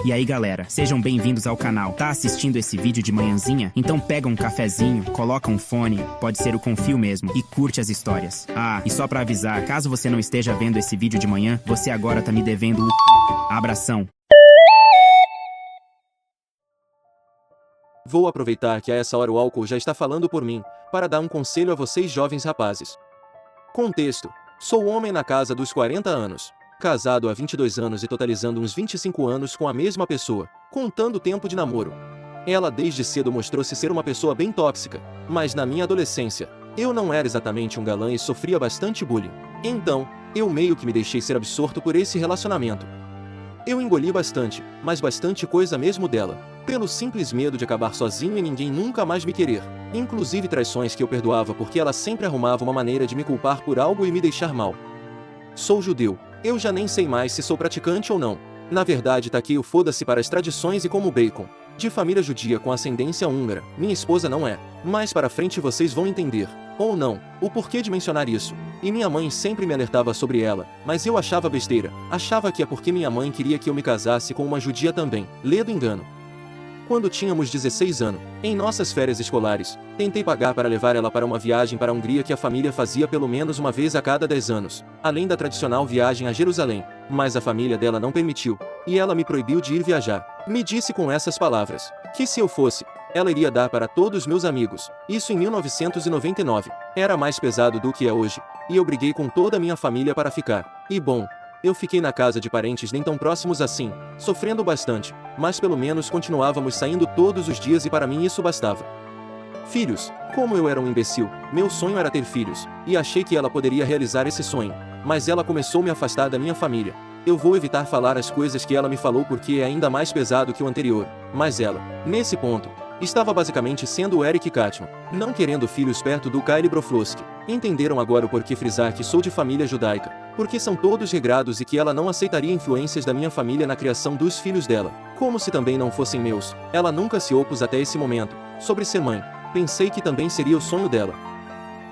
E aí galera, sejam bem-vindos ao canal. Tá assistindo esse vídeo de manhãzinha? Então pega um cafezinho, coloca um fone, pode ser o Confio mesmo, e curte as histórias. Ah, e só pra avisar, caso você não esteja vendo esse vídeo de manhã, você agora tá me devendo o abração. Vou aproveitar que a essa hora o álcool já está falando por mim, para dar um conselho a vocês jovens rapazes. Contexto: sou homem na casa dos 40 anos. Casado há 22 anos e totalizando uns 25 anos com a mesma pessoa, contando o tempo de namoro. Ela desde cedo mostrou-se ser uma pessoa bem tóxica, mas na minha adolescência, eu não era exatamente um galã e sofria bastante bullying. Então, eu meio que me deixei ser absorto por esse relacionamento. Eu engoli bastante, mas bastante coisa mesmo dela, pelo simples medo de acabar sozinho e ninguém nunca mais me querer. Inclusive traições que eu perdoava porque ela sempre arrumava uma maneira de me culpar por algo e me deixar mal. Sou judeu. Eu já nem sei mais se sou praticante ou não. Na verdade taquei o foda-se para as tradições e como bacon. De família judia com ascendência húngara, minha esposa não é. Mais para frente vocês vão entender, ou não, o porquê de mencionar isso. E minha mãe sempre me alertava sobre ela, mas eu achava besteira. Achava que é porque minha mãe queria que eu me casasse com uma judia também. Ledo engano. Quando tínhamos 16 anos, em nossas férias escolares, tentei pagar para levar ela para uma viagem para a Hungria que a família fazia pelo menos uma vez a cada 10 anos, além da tradicional viagem a Jerusalém, mas a família dela não permitiu, e ela me proibiu de ir viajar. Me disse com essas palavras, que se eu fosse, ela iria dar para todos meus amigos, isso em 1999, era mais pesado do que é hoje, e eu briguei com toda a minha família para ficar, e bom, eu fiquei na casa de parentes nem tão próximos assim, sofrendo bastante, mas pelo menos continuávamos saindo todos os dias e para mim isso bastava. Filhos. Como eu era um imbecil, meu sonho era ter filhos, e achei que ela poderia realizar esse sonho, mas ela começou a me afastar da minha família. Eu vou evitar falar as coisas que ela me falou porque é ainda mais pesado que o anterior, mas ela, nesse ponto, estava basicamente sendo o Eric Cartman, não querendo filhos perto do Kyle Broflovski. Entenderam agora o porquê frisar que sou de família judaica, porque são todos regrados e que ela não aceitaria influências da minha família na criação dos filhos dela, como se também não fossem meus. Ela nunca se opôs até esse momento. Sobre ser mãe, pensei que também seria o sonho dela.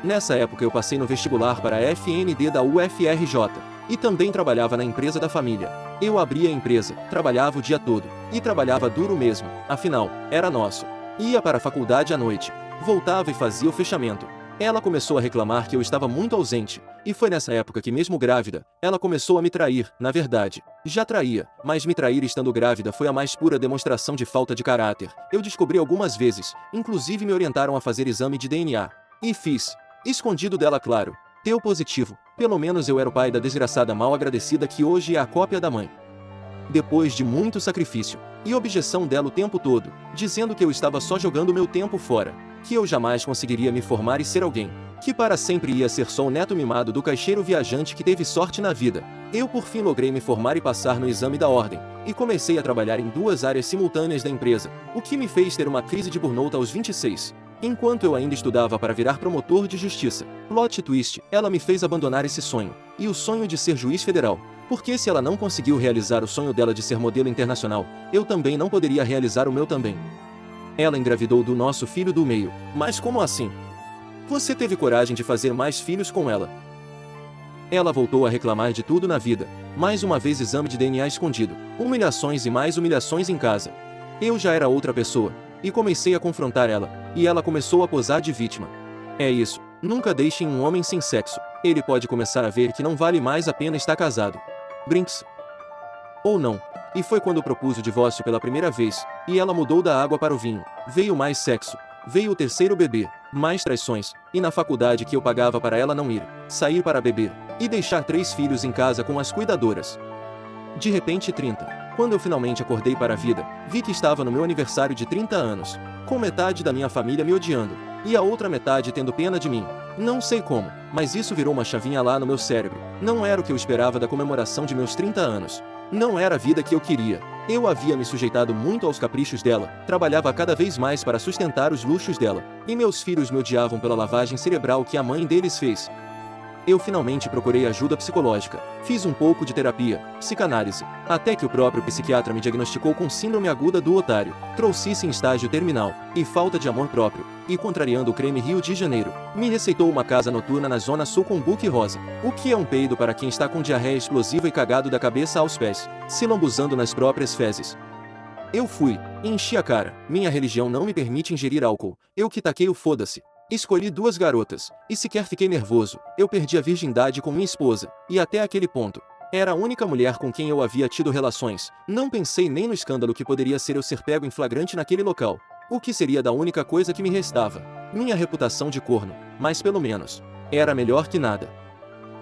Nessa época eu passei no vestibular para a FND da UFRJ, e também trabalhava na empresa da família. Eu abria a empresa, trabalhava o dia todo, e trabalhava duro mesmo, afinal, era nosso. Ia para a faculdade à noite, voltava e fazia o fechamento. Ela começou a reclamar que eu estava muito ausente, e foi nessa época que mesmo grávida, ela começou a me trair. Na verdade, já traía, mas me trair estando grávida foi a mais pura demonstração de falta de caráter. Eu descobri algumas vezes, inclusive me orientaram a fazer exame de DNA. E fiz. Escondido dela, claro. Deu positivo. Pelo menos eu era o pai da desgraçada mal agradecida que hoje é a cópia da mãe. Depois de muito sacrifício e objeção dela o tempo todo, dizendo que eu estava só jogando meu tempo fora, que eu jamais conseguiria me formar e ser alguém, que para sempre ia ser só o neto mimado do caixeiro viajante que teve sorte na vida. Eu por fim logrei me formar e passar no exame da ordem, e comecei a trabalhar em duas áreas simultâneas da empresa, o que me fez ter uma crise de burnout aos 26. Enquanto eu ainda estudava para virar promotor de justiça. Plot twist, ela me fez abandonar esse sonho, e o sonho de ser juiz federal. Porque se ela não conseguiu realizar o sonho dela de ser modelo internacional, eu também não poderia realizar o meu também. Ela engravidou do nosso filho do meio. Mas como assim? Você teve coragem de fazer mais filhos com ela? Ela voltou a reclamar de tudo na vida. Mais uma vez exame de DNA escondido. Humilhações e mais humilhações em casa. Eu já era outra pessoa. E comecei a confrontar ela. E ela começou a posar de vítima. É isso. Nunca deixem um homem sem sexo. Ele pode começar a ver que não vale mais a pena estar casado. Brinks. Ou não. E foi quando propus o divórcio pela primeira vez, e ela mudou da água para o vinho. Veio mais sexo. Veio o terceiro bebê. Mais traições. E na faculdade que eu pagava para ela não ir. Sair para beber. E deixar 3 filhos em casa com as cuidadoras. De repente 30. Quando eu finalmente acordei para a vida, vi que estava no meu aniversário de 30 anos, com metade da minha família me odiando, e a outra metade tendo pena de mim. Não sei como, mas isso virou uma chavinha lá no meu cérebro. Não era o que eu esperava da comemoração de meus 30 anos. Não era a vida que eu queria. Eu havia me sujeitado muito aos caprichos dela, trabalhava cada vez mais para sustentar os luxos dela, e meus filhos me odiavam pela lavagem cerebral que a mãe deles fez. Eu finalmente procurei ajuda psicológica. Fiz um pouco de terapia, psicanálise, até que o próprio psiquiatra me diagnosticou com síndrome aguda do otário, trouxice em estágio terminal, e falta de amor próprio, e contrariando o creme Rio de Janeiro, me receitou uma casa noturna na Zona Sul com book rosa, o que é um peido para quem está com diarreia explosiva e cagado da cabeça aos pés, se lambuzando nas próprias fezes. Eu fui, e enchi a cara. Minha religião não me permite ingerir álcool. Eu que taquei o foda-se. Escolhi 2 garotas, e sequer fiquei nervoso. Eu perdi a virgindade com minha esposa, e até aquele ponto. Era a única mulher com quem eu havia tido relações. Não pensei nem no escândalo que poderia ser eu ser pego em flagrante naquele local. O que seria da única coisa que me restava? Minha reputação de corno, mas pelo menos era melhor que nada.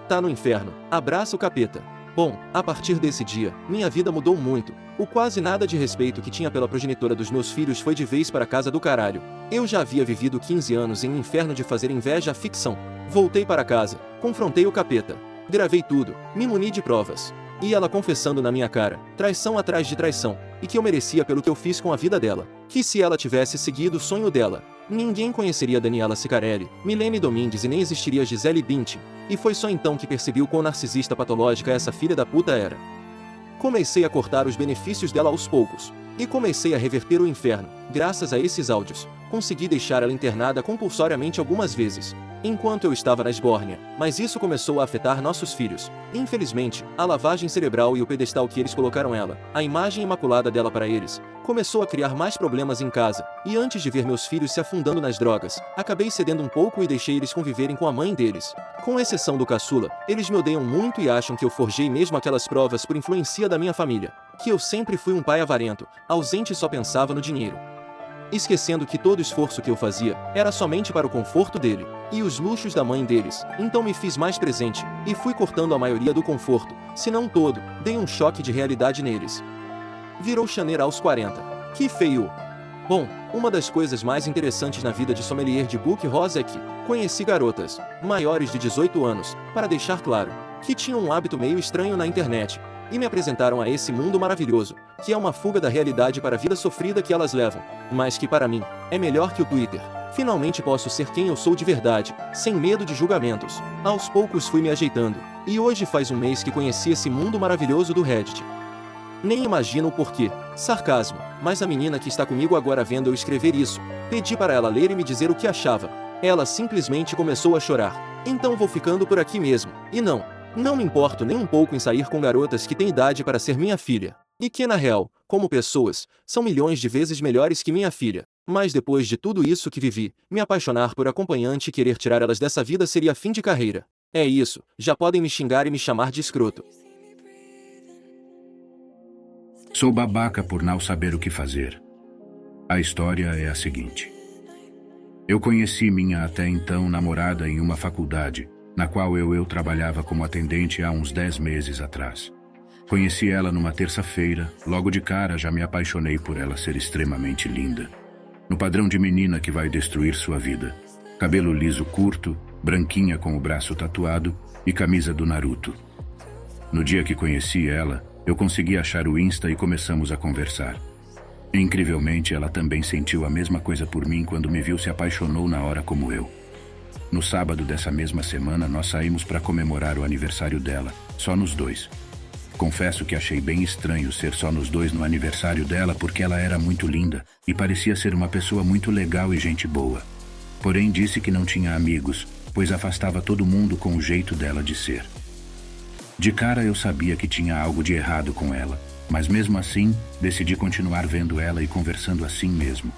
Tá no inferno, abraça o capeta. Bom, a partir desse dia, minha vida mudou muito. O quase nada de respeito que tinha pela progenitora dos meus filhos foi de vez para a casa do caralho. Eu já havia vivido 15 anos em um inferno de fazer inveja à ficção. Voltei para casa, confrontei o capeta. Gravei tudo, me muni de provas. E ela confessando na minha cara, traição atrás de traição, e que eu merecia pelo que eu fiz com a vida dela. Que se ela tivesse seguido o sonho dela, ninguém conheceria Daniela Sicarelli, Milene Domingues e nem existiria Gisele Bündchen. E foi só então que percebi o quão narcisista patológica essa filha da puta era. Comecei a cortar os benefícios dela aos poucos. E comecei a reverter o inferno. Graças a esses áudios, consegui deixar ela internada compulsoriamente algumas vezes, enquanto eu estava na esbórnia, mas isso começou a afetar nossos filhos. Infelizmente, a lavagem cerebral e o pedestal que eles colocaram ela, a imagem imaculada dela para eles, começou a criar mais problemas em casa, e antes de ver meus filhos se afundando nas drogas, acabei cedendo um pouco e deixei eles conviverem com a mãe deles. Com exceção do caçula, eles me odeiam muito e acham que eu forjei mesmo aquelas provas por influência da minha família, que eu sempre fui um pai avarento, ausente e só pensava no dinheiro. Esquecendo que todo esforço que eu fazia era somente para o conforto dele e os luxos da mãe deles. Então me fiz mais presente e fui cortando a maioria do conforto, se não todo. Dei um choque de realidade neles. Virou chaneira aos 40. Que feio! Bom, uma das coisas mais interessantes na vida de sommelier de Book Rosa é que conheci garotas maiores de 18 anos, para deixar claro, que tinham um hábito meio estranho na internet. E me apresentaram a esse mundo maravilhoso, que é uma fuga da realidade para a vida sofrida que elas levam, mas que para mim, é melhor que o Twitter. Finalmente posso ser quem eu sou de verdade, sem medo de julgamentos. Aos poucos fui me ajeitando, e hoje faz um mês que conheci esse mundo maravilhoso do Reddit. Nem imagino o porquê. Sarcasmo, mas a menina que está comigo agora vendo eu escrever isso, pedi para ela ler e me dizer o que achava. Ela simplesmente começou a chorar. Então vou ficando por aqui mesmo, e não me importo nem um pouco em sair com garotas que têm idade para ser minha filha. E que na real, como pessoas, são milhões de vezes melhores que minha filha. Mas depois de tudo isso que vivi, me apaixonar por acompanhante e querer tirar elas dessa vida seria fim de carreira. É isso, já podem me xingar e me chamar de escroto. Sou babaca por não saber o que fazer. A história é a seguinte. Eu conheci minha até então namorada em uma faculdade, na qual eu trabalhava como atendente há uns 10 meses atrás. Conheci ela numa terça-feira, logo de cara já me apaixonei por ela ser extremamente linda. No padrão de menina que vai destruir sua vida. Cabelo liso curto, branquinha com o braço tatuado e camisa do Naruto. No dia que conheci ela, eu consegui achar o Insta e começamos a conversar. Incrivelmente, ela também sentiu a mesma coisa por mim quando me viu, se apaixonou na hora como eu. No sábado dessa mesma semana, nós saímos para comemorar o aniversário dela, só nos dois. Confesso que achei bem estranho ser só nos dois no aniversário dela porque ela era muito linda e parecia ser uma pessoa muito legal e gente boa. Porém, disse que não tinha amigos, pois afastava todo mundo com o jeito dela de ser. De cara eu sabia que tinha algo de errado com ela, mas mesmo assim, decidi continuar vendo ela e conversando assim mesmo.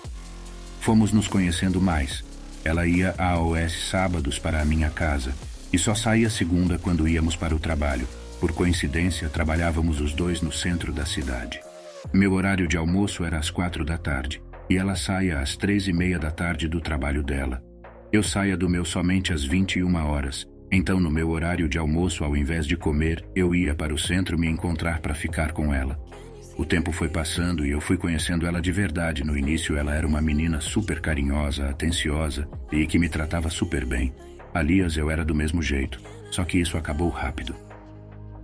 Fomos nos conhecendo mais. Ela ia a AOS sábados para a minha casa, e só saía segunda quando íamos para o trabalho. Por coincidência, trabalhávamos os dois no centro da cidade. Meu horário de almoço era às 4 da tarde, e ela saía às 3:30 da tarde do trabalho dela. Eu saía do meu somente às 21 horas, então no meu horário de almoço, ao invés de comer, eu ia para o centro me encontrar para ficar com ela. O tempo foi passando e eu fui conhecendo ela de verdade. No início ela era uma menina super carinhosa, atenciosa e que me tratava super bem. Aliás, eu era do mesmo jeito, só que isso acabou rápido.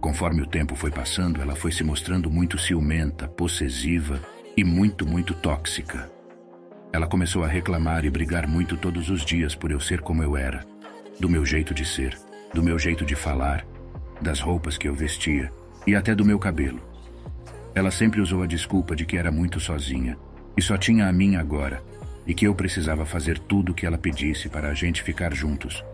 Conforme o tempo foi passando, ela foi se mostrando muito ciumenta, possessiva e muito tóxica. Ela começou a reclamar e brigar muito todos os dias por eu ser como eu era. Do meu jeito de ser, do meu jeito de falar, das roupas que eu vestia e até do meu cabelo. Ela sempre usou a desculpa de que era muito sozinha e só tinha a mim agora, e que eu precisava fazer tudo o que ela pedisse para a gente ficar juntos.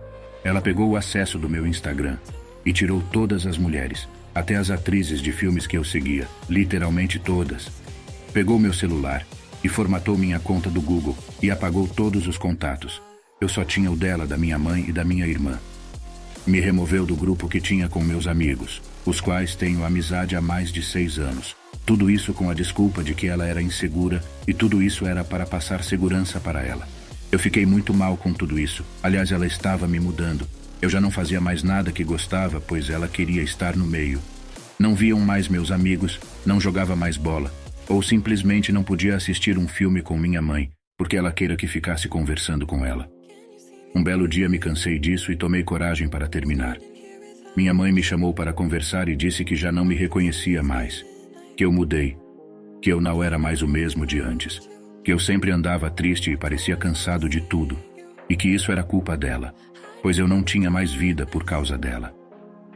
Ela pegou o acesso do meu Instagram e tirou todas as mulheres, até as atrizes de filmes que eu seguia, literalmente todas. Pegou meu celular e formatou minha conta do Google e apagou todos os contatos. Eu só tinha o dela, da minha mãe e da minha irmã. Me removeu do grupo que tinha com meus amigos, os quais tenho amizade há mais de 6 anos. Tudo isso com a desculpa de que ela era insegura e tudo isso era para passar segurança para ela. Eu fiquei muito mal com tudo isso. Aliás, ela estava me mudando. Eu já não fazia mais nada que gostava, pois ela queria estar no meio. Não viam mais meus amigos, não jogava mais bola, ou simplesmente não podia assistir um filme com minha mãe, porque ela queira que ficasse conversando com ela. Um belo dia me cansei disso e tomei coragem para terminar. Minha mãe me chamou para conversar e disse que já não me reconhecia mais, que eu mudei, que eu não era mais o mesmo de antes, que eu sempre andava triste e parecia cansado de tudo, e que isso era culpa dela, pois eu não tinha mais vida por causa dela.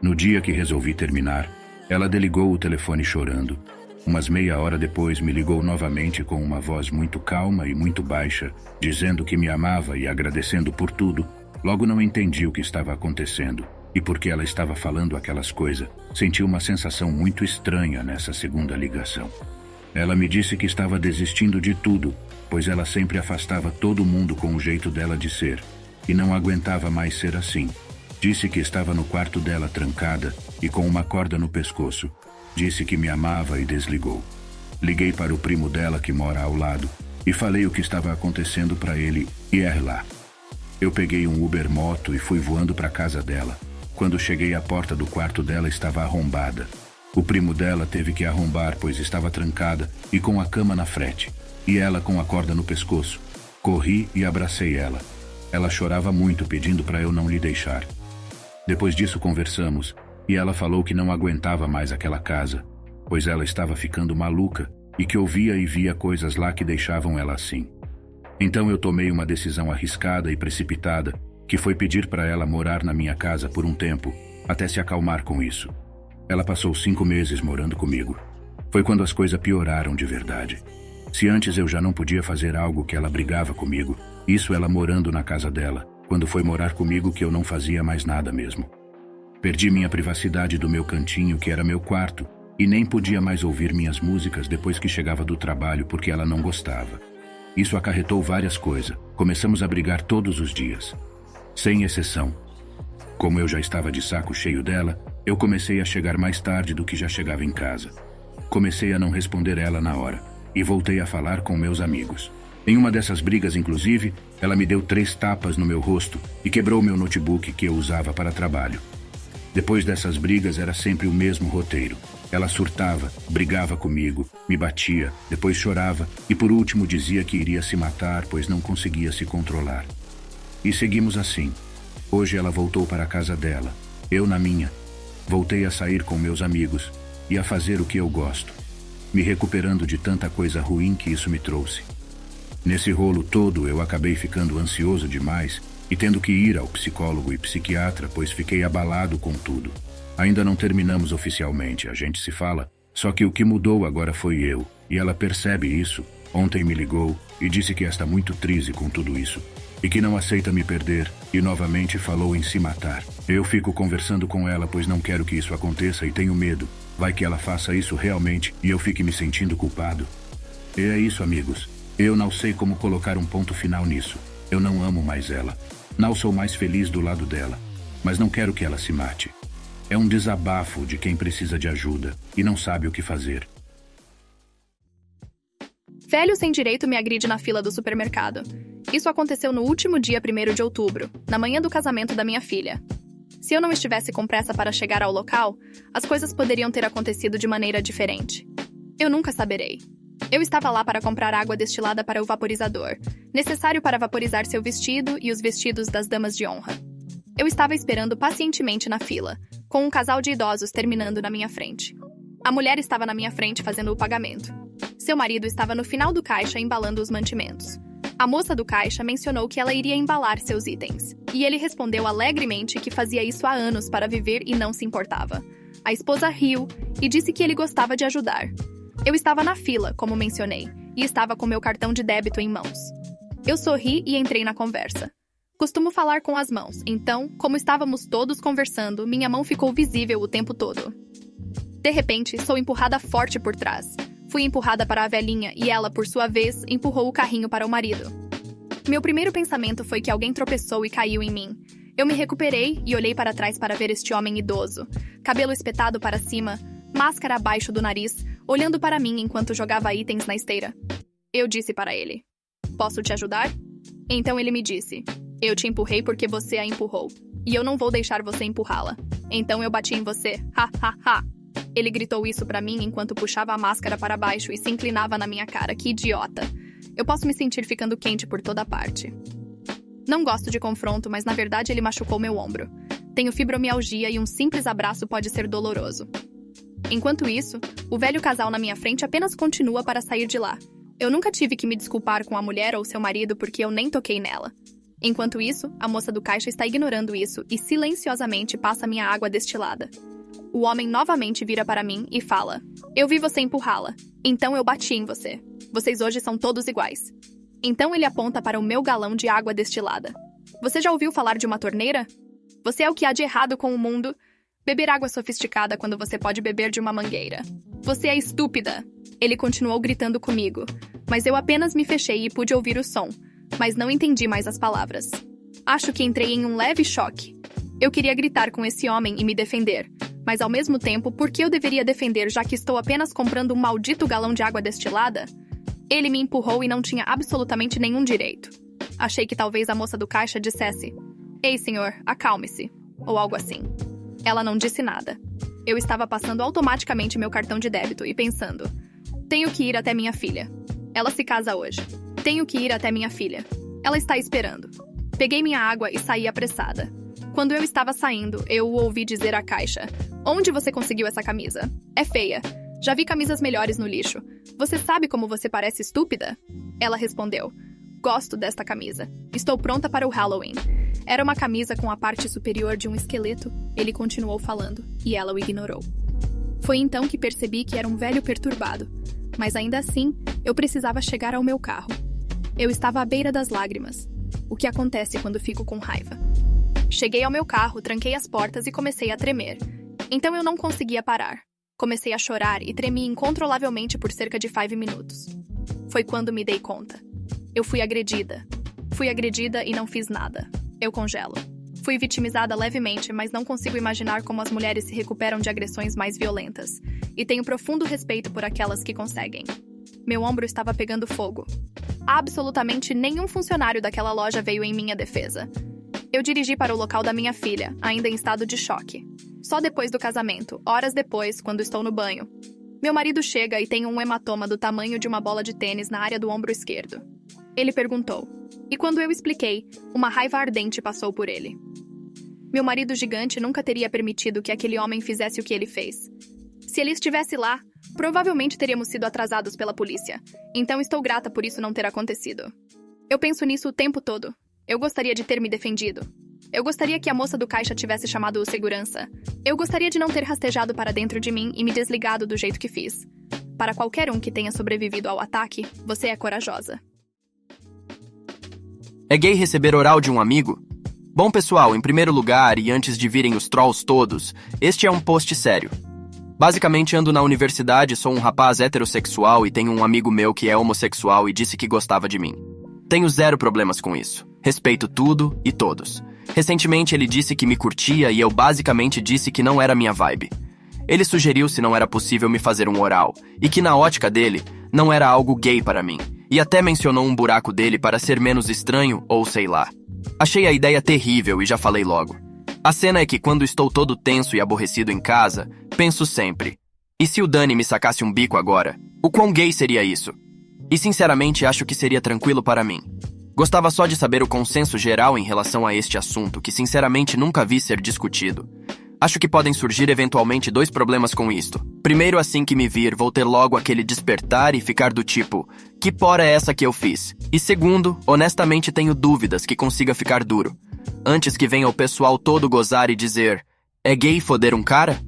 No dia que resolvi terminar, ela desligou o telefone chorando. Umas meia hora depois me ligou novamente com uma voz muito calma e muito baixa, dizendo que me amava e agradecendo por tudo. Logo não entendi o que estava acontecendo e por que ela estava falando aquelas coisas. Senti uma sensação muito estranha nessa segunda ligação. Ela me disse que estava desistindo de tudo, pois ela sempre afastava todo mundo com o jeito dela de ser, e não aguentava mais ser assim. Disse que estava no quarto dela trancada e com uma corda no pescoço. Disse que me amava e desligou. Liguei para o primo dela que mora ao lado e falei o que estava acontecendo para ele e lá. Eu peguei um Uber moto e fui voando para a casa dela. Quando cheguei à porta do quarto dela estava arrombada. O primo dela teve que arrombar, pois estava trancada e com a cama na frente, e ela com a corda no pescoço. Corri e abracei ela. Ela chorava muito pedindo para eu não lhe deixar. Depois disso conversamos e ela falou que não aguentava mais aquela casa, pois ela estava ficando maluca e que ouvia e via coisas lá que deixavam ela assim. Então eu tomei uma decisão arriscada e precipitada, que foi pedir para ela morar na minha casa por um tempo, até se acalmar com isso. Ela passou 5 meses morando comigo. Foi quando as coisas pioraram de verdade. Se antes eu já não podia fazer algo que ela brigava comigo, isso ela morando na casa dela, quando foi morar comigo que eu não fazia mais nada mesmo. Perdi minha privacidade do meu cantinho, que era meu quarto, e nem podia mais ouvir minhas músicas depois que chegava do trabalho porque ela não gostava. Isso acarretou várias coisas. Começamos a brigar todos os dias, sem exceção. Como eu já estava de saco cheio dela, eu comecei a chegar mais tarde do que já chegava em casa. Comecei a não responder ela na hora, e voltei a falar com meus amigos. Em uma dessas brigas, inclusive, ela me deu 3 tapas no meu rosto e quebrou meu notebook que eu usava para trabalho. Depois dessas brigas era sempre o mesmo roteiro. Ela surtava, brigava comigo, me batia, depois chorava e por último dizia que iria se matar, pois não conseguia se controlar. E seguimos assim. Hoje ela voltou para a casa dela, eu na minha. Voltei a sair com meus amigos e a fazer o que eu gosto, me recuperando de tanta coisa ruim que isso me trouxe. Nesse rolo todo eu acabei ficando ansioso demais e tendo que ir ao psicólogo e psiquiatra, pois fiquei abalado com tudo. Ainda não terminamos oficialmente, a gente se fala, só que o que mudou agora foi eu, e ela percebe isso. Ontem me ligou e disse que está muito triste com tudo isso, e que não aceita me perder, e novamente falou em se matar. Eu fico conversando com ela, pois não quero que isso aconteça e tenho medo. Vai que ela faça isso realmente e eu fique me sentindo culpado. E é isso, amigos. Eu não sei como colocar um ponto final nisso. Eu não amo mais ela. Não sou mais feliz do lado dela, mas não quero que ela se mate. É um desabafo de quem precisa de ajuda e não sabe o que fazer. Velho sem direito me agride na fila do supermercado. Isso aconteceu no último dia 1º de outubro, na manhã do casamento da minha filha. Se eu não estivesse com pressa para chegar ao local, as coisas poderiam ter acontecido de maneira diferente. Eu nunca saberei. Eu estava lá para comprar água destilada para o vaporizador, necessário para vaporizar seu vestido e os vestidos das damas de honra. Eu estava esperando pacientemente na fila, com um casal de idosos terminando na minha frente. A mulher estava na minha frente fazendo o pagamento. Seu marido estava no final do caixa embalando os mantimentos. A moça do caixa mencionou que ela iria embalar seus itens, e ele respondeu alegremente que fazia isso há anos para viver e não se importava. A esposa riu e disse que ele gostava de ajudar. Eu estava na fila, como mencionei, e estava com meu cartão de débito em mãos. Eu sorri e entrei na conversa. Costumo falar com as mãos, então, como estávamos todos conversando, minha mão ficou visível o tempo todo. De repente, sou empurrada forte por trás. Fui empurrada para a velhinha e ela, por sua vez, empurrou o carrinho para o marido. Meu primeiro pensamento foi que alguém tropeçou e caiu em mim. Eu me recuperei e olhei para trás para ver este homem idoso, cabelo espetado para cima, máscara abaixo do nariz, olhando para mim enquanto jogava itens na esteira. Eu disse para ele: "Posso te ajudar?" Então ele me disse: "Eu te empurrei porque você a empurrou. E eu não vou deixar você empurrá-la. Então eu bati em você. Ha, ha, ha." Ele gritou isso pra mim enquanto puxava a máscara para baixo e se inclinava na minha cara. Que idiota. Eu posso me sentir ficando quente por toda parte. Não gosto de confronto, mas na verdade ele machucou meu ombro. Tenho fibromialgia e um simples abraço pode ser doloroso. Enquanto isso, o velho casal na minha frente apenas continua para sair de lá. Eu nunca tive que me desculpar com a mulher ou seu marido porque eu nem toquei nela. Enquanto isso, a moça do caixa está ignorando isso e silenciosamente passa minha água destilada. O homem novamente vira para mim e fala: "Eu vi você empurrá-la, então eu bati em você. Vocês hoje são todos iguais." Então ele aponta para o meu galão de água destilada. "Você já ouviu falar de uma torneira? Você é o que há de errado com o mundo? Beber água sofisticada quando você pode beber de uma mangueira. Você é estúpida." Ele continuou gritando comigo, mas eu apenas me fechei e pude ouvir o som, mas não entendi mais as palavras. Acho que entrei em um leve choque. Eu queria gritar com esse homem e me defender, mas ao mesmo tempo, por que eu deveria defender já que estou apenas comprando um maldito galão de água destilada? Ele me empurrou e não tinha absolutamente nenhum direito. Achei que talvez a moça do caixa dissesse: "Ei, senhor, acalme-se", ou algo assim. Ela não disse nada. Eu estava passando automaticamente meu cartão de débito e pensando: tenho que ir até minha filha. Ela se casa hoje. Tenho que ir até minha filha. Ela está esperando. Peguei minha água e saí apressada. Quando eu estava saindo, eu o ouvi dizer à caixa: "Onde você conseguiu essa camisa? É feia. Já vi camisas melhores no lixo. Você sabe como você parece estúpida?" Ela respondeu: "Gosto desta camisa. Estou pronta para o Halloween." Era uma camisa com a parte superior de um esqueleto. Ele continuou falando, e ela o ignorou. Foi então que percebi que era um velho perturbado. Mas ainda assim, eu precisava chegar ao meu carro. Eu estava à beira das lágrimas. O que acontece quando fico com raiva? Cheguei ao meu carro, tranquei as portas e comecei a tremer. Então eu não conseguia parar. Comecei a chorar e tremi incontrolavelmente por cerca de 5 minutos. Foi quando me dei conta. Eu fui agredida. Fui agredida e não fiz nada. Eu congelo. Fui vitimizada levemente, mas não consigo imaginar como as mulheres se recuperam de agressões mais violentas. E tenho profundo respeito por aquelas que conseguem. Meu ombro estava pegando fogo. Absolutamente nenhum funcionário daquela loja veio em minha defesa. Eu dirigi para o local da minha filha, ainda em estado de choque. Só depois do casamento, horas depois, quando estou no banho. Meu marido chega e tem um hematoma do tamanho de uma bola de tênis na área do ombro esquerdo. Ele perguntou. E quando eu expliquei, uma raiva ardente passou por ele. Meu marido gigante nunca teria permitido que aquele homem fizesse o que ele fez. Se ele estivesse lá, provavelmente teríamos sido atrasados pela polícia. Então estou grata por isso não ter acontecido. Eu penso nisso o tempo todo. Eu gostaria de ter me defendido. Eu gostaria que a moça do caixa tivesse chamado o segurança. Eu gostaria de não ter rastejado para dentro de mim e me desligado do jeito que fiz. Para qualquer um que tenha sobrevivido ao ataque, você é corajosa. É gay receber oral de um amigo? Bom, pessoal, em primeiro lugar, e antes de virem os trolls todos, este é um post sério. Basicamente, ando na universidade, sou um rapaz heterossexual e tenho um amigo meu que é homossexual e disse que gostava de mim. Tenho 0 problemas com isso. Respeito tudo e todos. Recentemente, ele disse que me curtia e eu basicamente disse que não era minha vibe. Ele sugeriu se não era possível me fazer um oral, e que na ótica dele, não era algo gay para mim. E até mencionou um buraco dele para ser menos estranho, ou sei lá. Achei a ideia terrível e já falei logo. A cena é que quando estou todo tenso e aborrecido em casa, penso sempre: e se o Dani me sacasse um bico agora? O quão gay seria isso? E sinceramente acho que seria tranquilo para mim. Gostava só de saber o consenso geral em relação a este assunto, que sinceramente nunca vi ser discutido. Acho que podem surgir eventualmente 2 problemas com isto. Primeiro, assim que me vir, vou ter logo aquele despertar e ficar do tipo: que porra é essa que eu fiz? E segundo, honestamente tenho dúvidas que consiga ficar duro. Antes que venha o pessoal todo gozar e dizer: é gay foder um cara?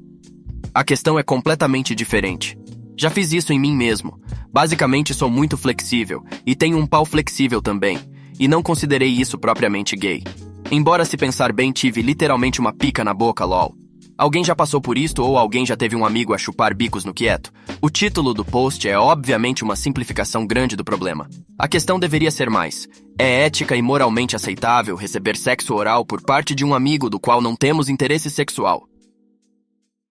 A questão é completamente diferente. Já fiz isso em mim mesmo. Basicamente sou muito flexível, e tenho um pau flexível também, e não considerei isso propriamente gay. Embora se pensar bem tive literalmente uma pica na boca, lol. Alguém já passou por isto ou alguém já teve um amigo a chupar bicos no quieto? O título do post é obviamente uma simplificação grande do problema. A questão deveria ser mais: é ética e moralmente aceitável receber sexo oral por parte de um amigo do qual não temos interesse sexual?